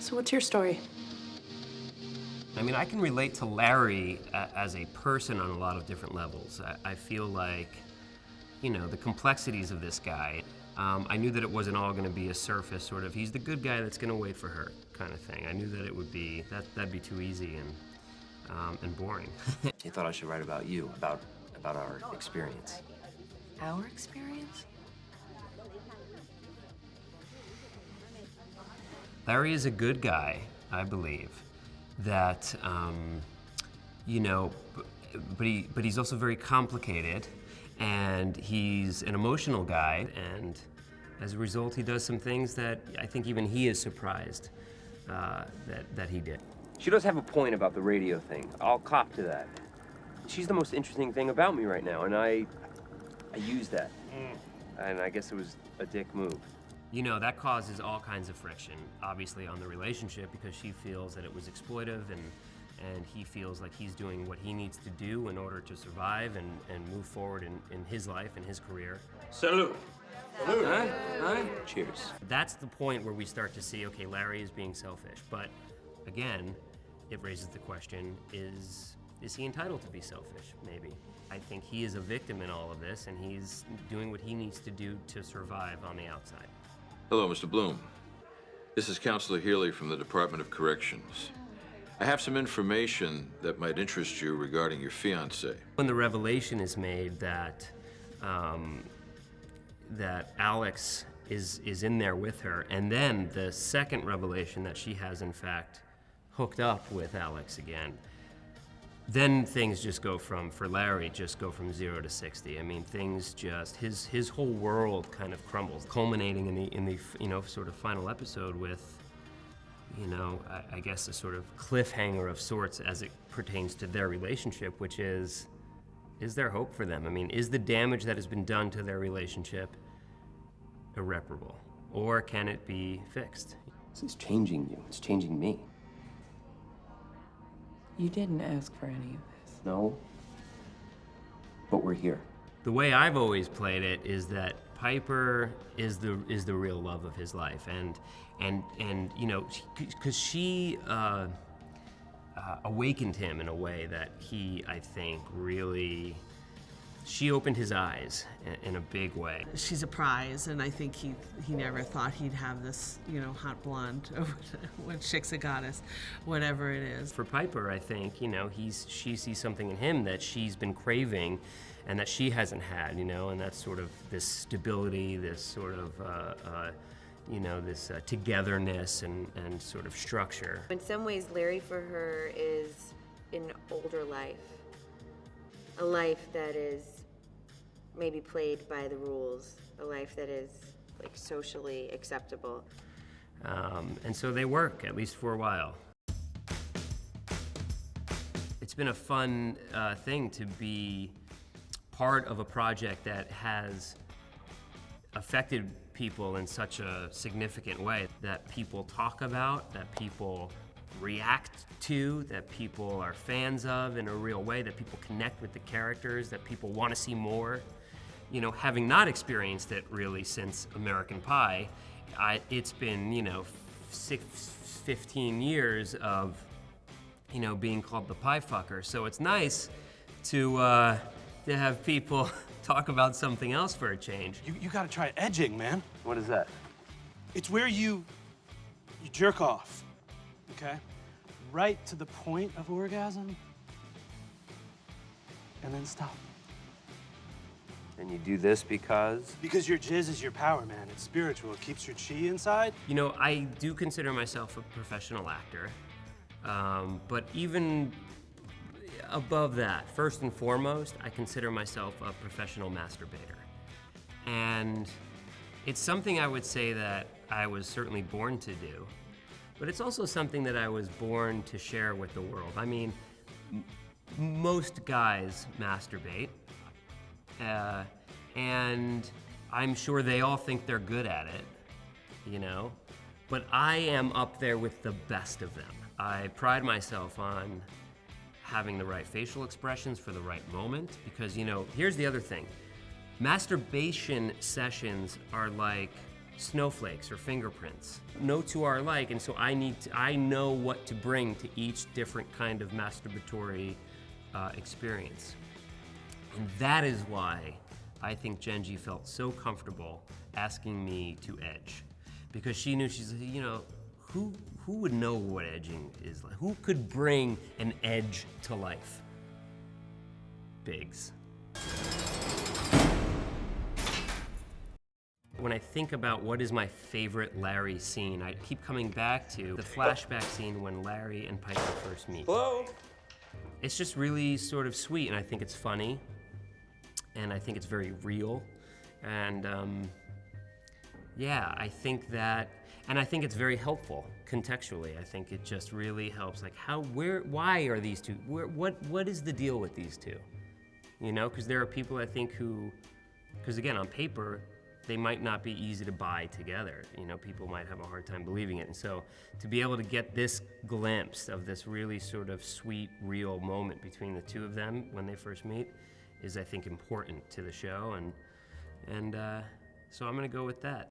So what's your story? I mean, I can relate to Larry as a person on a lot of different levels. I feel like, you know, the complexities of this guy. I knew that it wasn't all going to be a surface sort of, he's the good guy that's going to wait for her kind of thing. I knew that it would be, that'd be too easy and boring. He thought I should write about you, about our experience. Our experience? Larry is a good guy, I believe, that, you know, but he's also very complicated, and he's an emotional guy, and as a result, he does some things that I think even he is surprised that he did. She does have a point about the radio thing. I'll cop to that. She's the most interesting thing about me right now, and I use that. And I guess it was a dick move. You know, that causes all kinds of friction, obviously, on the relationship, because she feels that it was exploitive, and he feels like he's doing what he needs to do in order to survive and move forward in his life and his career. Salute. Salute. Huh? Cheers. That's the point where we start to see, okay, Larry is being selfish, but again, it raises the question, is he entitled to be selfish, maybe? I think he is a victim in all of this, and he's doing what he needs to do to survive on the outside. Hello, Mr. Bloom. This is Counselor Healy from the Department of Corrections. I have some information that might interest you regarding your fiancée. When the revelation is made that that Alex is in there with her, and then the second revelation that she has in fact hooked up with Alex again, then things just go for Larry, just go from 0 to 60. I mean, things just, his whole world kind of crumbles, culminating in the you know, sort of final episode with, you know, I guess a sort of cliffhanger of sorts as it pertains to their relationship, which is there hope for them? I mean, is the damage that has been done to their relationship irreparable? Or can it be fixed? This is changing you. It's changing me. You didn't ask for any of this. No, but we're here. The way I've always played it is that Piper is the real love of his life, and you know, because she awakened him in a way that he, I think, really, she opened his eyes in a big way. She's a prize, and I think he never thought he'd have this, you know, hot blonde, or what chick's a goddess, whatever it is. For Piper, I think, you know, she sees something in him that she's been craving and that she hasn't had, you know, and that's sort of this stability, this sort of, you know, this togetherness and sort of structure. In some ways, Larry for her is an older life, a life that is maybe played by the rules, a life that is like socially acceptable. And so they work, at least for a while. It's been a fun thing to be part of a project that has affected people in such a significant way, that people talk about, that people react to, that people are fans of in a real way, that people connect with the characters, that people want to see more. You know, having not experienced it really since American Pie, it's been, you know, 15 years of, you know, being called the pie fucker. So it's nice to have people talk about something else for a change. You gotta try edging, man. What is that? It's where you jerk off, okay? Right to the point of orgasm, and then stop. And you do this because? Because your jizz is your power, man. It's spiritual. It keeps your chi inside. You know, I do consider myself a professional actor, but even above that, first and foremost, I consider myself a professional masturbator. And it's something I would say that I was certainly born to do, but it's also something that I was born to share with the world. I mean, most guys masturbate, and I'm sure they all think they're good at it, you know? But I am up there with the best of them. I pride myself on having the right facial expressions for the right moment, because, you know, here's the other thing. Masturbation sessions are like snowflakes or fingerprints. No two are alike, and so I know what to bring to each different kind of masturbatory experience. And that is why I think Genji felt so comfortable asking me to edge. Because she knew, she's, you know, who would know what edging is like? Who could bring an edge to life? Biggs. When I think about what is my favorite Larry scene, I keep coming back to the flashback scene when Larry and Piper first meet. Hello? It's just really sort of sweet, and I think it's funny, and I think it's very real, and yeah, I think that, and I think it's very helpful contextually. I think it just really helps, like why are these two, what is the deal with these two? You know, because there are people I think who, because again, on paper, they might not be easy to buy together. You know, people might have a hard time believing it. And so to be able to get this glimpse of this really sort of sweet, real moment between the two of them when they first meet is, I think, important to the show. And so I'm gonna go with that.